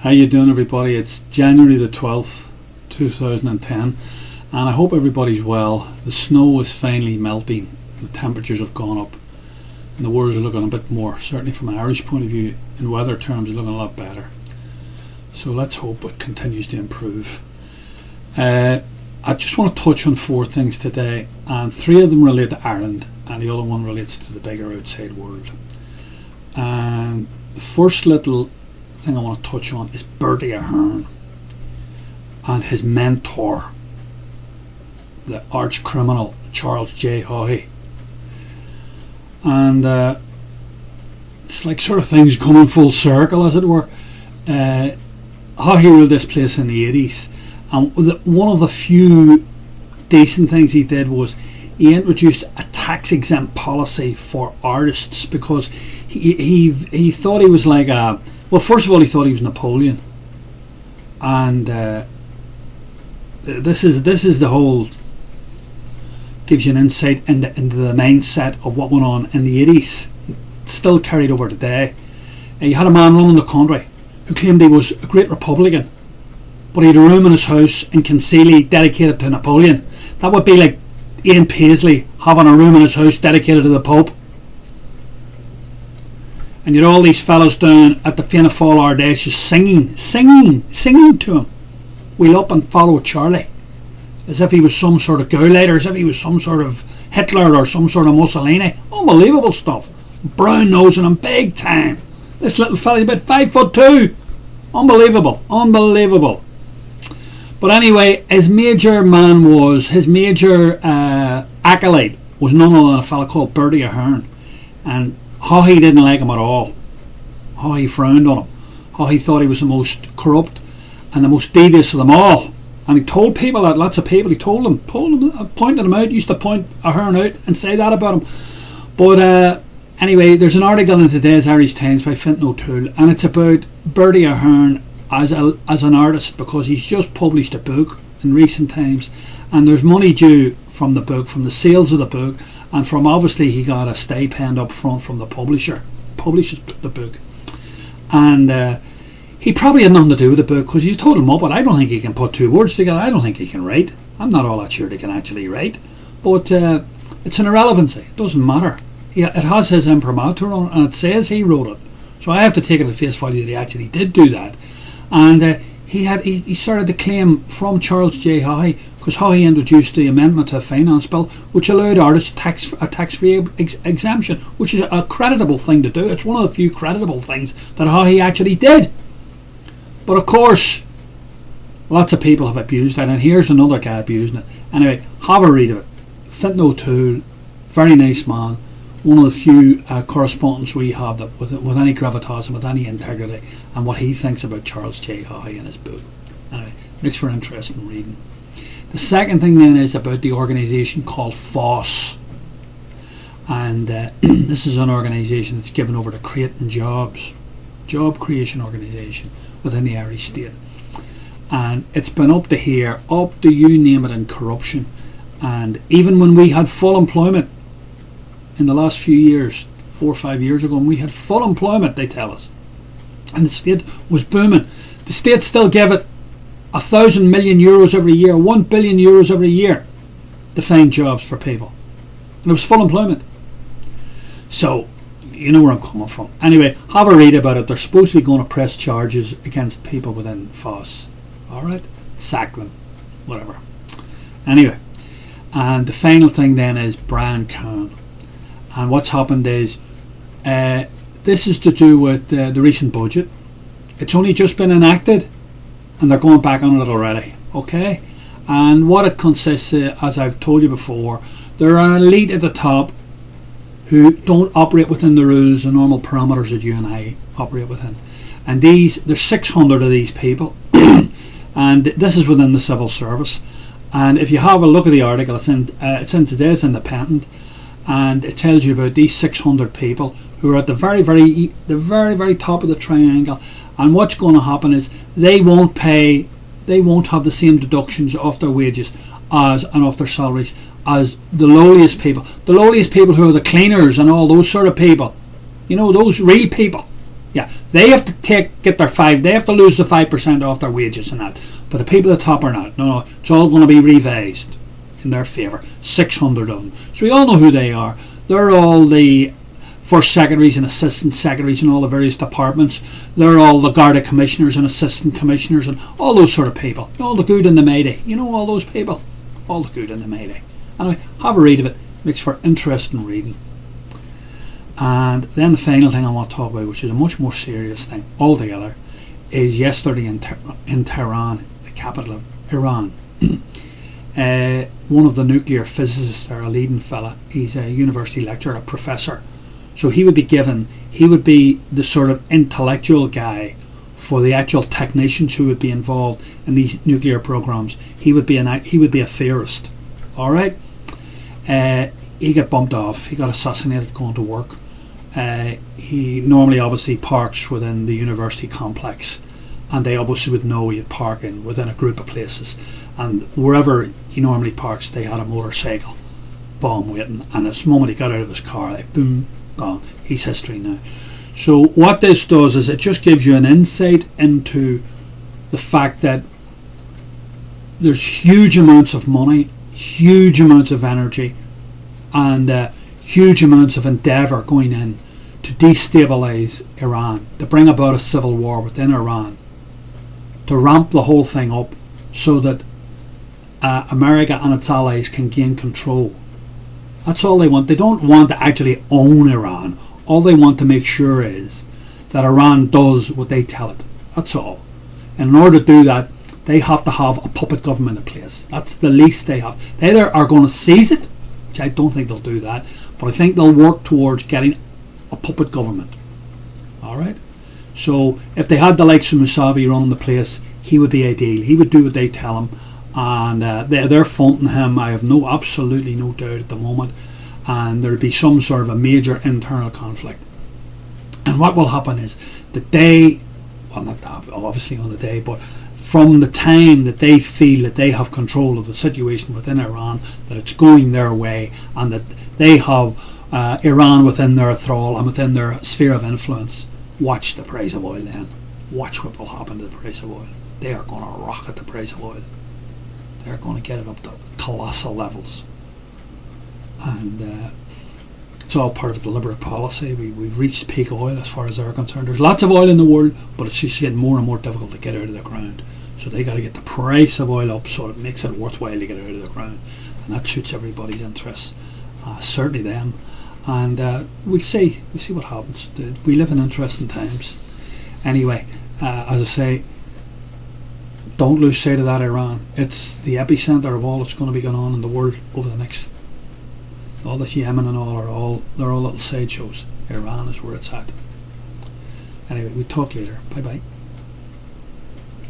How you doing, everybody? It's January the 12th, 2010, and I hope everybody's well. The snow is finally melting, the temperatures have gone up, and the world's looking a bit more, certainly from an Irish point of view, in weather terms, looking a lot better. So let's hope it continues to improve. I just want to touch on 4 things today, and 3 of them relate to Ireland, and the other one relates to the bigger outside world. And the first little thing I want to touch on is Bertie Ahern and his mentor, the arch criminal Charles J. Haughey. And it's like sort of things coming full circle, as it were. Haughey ruled this place in the 80s, and one of the few decent things he did was he introduced a tax exempt policy for artists, because he thought he was like a, well, first of all, he thought he was Napoleon, and this is the whole, gives you an insight into the mindset of what went on in the 80s, still carried over today. You had a man running the country who claimed he was a great Republican, but he had a room in his house in Kinsealy dedicated to Napoleon. That would be like Ian Paisley having a room in his house dedicated to the Pope. And you had all these fellows down at the Fianna Fáil Ardèche just singing to him. Wheel up and follow Charlie. As if he was some sort of Gauleiter, as if he was some sort of Hitler or some sort of Mussolini. Unbelievable stuff. Brown nosing him big time. This little fella, he's about 5'2". Unbelievable. But anyway, his major accolade was none other than a fella called Bertie Ahern. And Haughey didn't like him at all. Haughey frowned on him. Haughey thought he was the most corrupt and the most devious of them all. And he told people that, lots of people, he told them, pointed them out, used to point Ahern out and say that about him. But anyway, there's an article in today's Irish Times by Fintan O'Toole, and it's about Bertie Ahern as an artist, because he's just published a book in recent times, and there's money due from the book, from the sales of the book, and from, obviously, he got a stipend up front from the publisher, publishes the book. And he probably had nothing to do with the book, because you told him up, but I don't think he can put 2 words together. I don't think he can write. I'm not all that sure he can actually write. But it's an irrelevancy. It doesn't matter. It has his imprimatur on it, and it says he wrote it. So I have to take it at face value that he actually did do that. And he started the claim from Charles J. Haughey, because Haughey introduced the amendment to a finance bill which allowed artists a tax-free exemption, which is a creditable thing to do. It's one of the few creditable things that Haughey actually did. But of course, lots of people have abused it, and here's another guy abusing it. Anyway, have a read of it. Fintan O'Toole, very nice man, one of the few correspondents we have that with any gravitas and with any integrity, and what he thinks about Charles J. Haughey in his book. Anyway, makes for interesting reading. The second thing then is about the organisation called FOSS, and this is an organisation that's given over to creating jobs, job creation organisation within the Irish state, and it's been up to here, up to you name it, in corruption. And even when we had full employment in the last few years, 4 or 5 years ago, and we had full employment, they tell us, and the state was booming, the state still gave it 1,000 million euros every year, 1 billion euros every year to find jobs for people, and it was full employment. So you know where I'm coming from. Anyway, have a read about it. They're supposed to be going to press charges against people within FOSS. Alright, sack them, whatever. Anyway, and the final thing then is Brian Cowan. And what's happened is, this is to do with the recent budget. It's only just been enacted, and they're going back on it already. Okay? And what it consists of, as I've told you before, there are an elite at the top who don't operate within the rules and normal parameters that you and I operate within. And there's 600 of these people, and this is within the civil service. And if you have a look at the article, it's in today's Independent, and it tells you about these 600 people who are at the very top of the triangle. And what's going to happen is they won't have the same deductions off their wages and off their salaries as the lowliest people. The lowliest people, who are the cleaners and all those sort of people, you know, those real people. Yeah, they have to get their they have to lose the 5% off their wages and that. But the people at the top are not. No, it's all going to be revised in their favour. 600 of them. So we all know who they are. They're all the first secretaries and assistant secretaries in all the various departments. They're all the Garda commissioners and assistant commissioners and all those sort of people. All the good and the mighty. You know all those people. All the good and the mighty. Anyway, have a read of it. Makes for interesting reading. And then the final thing I want to talk about, which is a much more serious thing altogether, is yesterday in Tehran, the capital of Iran. One of the nuclear physicists there, a leading fella, he's a university lecturer, a professor. So he would be the sort of intellectual guy for the actual technicians who would be involved in these nuclear programs. He would be a theorist. All right. He got bumped off. He got assassinated going to work. He normally obviously parks within the university complex, and they obviously would know he'd park within a group of places, and wherever he normally parks they had a motorcycle bomb waiting, and the moment he got out of his car, like boom, gone. He's history now. So what this does is it just gives you an insight into the fact that there's huge amounts of money, huge amounts of energy, and huge amounts of endeavour going in to destabilise Iran, to bring about a civil war within Iran, to ramp the whole thing up so that America and its allies can gain control. That's all they want. They don't want to actually own Iran. All they want to make sure is that Iran does what they tell it. That's all. And in order to do that, they have to have a puppet government in place. That's the least they have. They either are going to seize it, which I don't think they'll do that, but I think they'll work towards getting a puppet government. Alright? So if they had the likes of Mousavi running the place, he would be ideal. He would do what they tell him, and they're fronting him. I have absolutely no doubt at the moment, and there would be some sort of a major internal conflict. And what will happen is that not obviously on the day, but from the time that they feel that they have control of the situation within Iran, that it's going their way, and that they have Iran within their thrall and within their sphere of influence, watch the price of oil then. Watch what will happen to the price of oil. They are going to rocket the price of oil. They're going to get it up to colossal levels. And it's all part of a deliberate policy. We've reached peak oil as far as they're concerned. There's lots of oil in the world, but it's just getting more and more difficult to get out of the ground. So they got to get the price of oil up so it makes it worthwhile to get out of the ground. And that suits everybody's interests. Certainly them. And we'll see what happens. We live in interesting times. Anyway, as I say, don't lose sight of that Iran. It's the epicenter of all that's going to be going on in the world over the next. All this Yemen and they're all little sideshows. Iran is where it's at. Anyway, we'll talk later. Bye bye.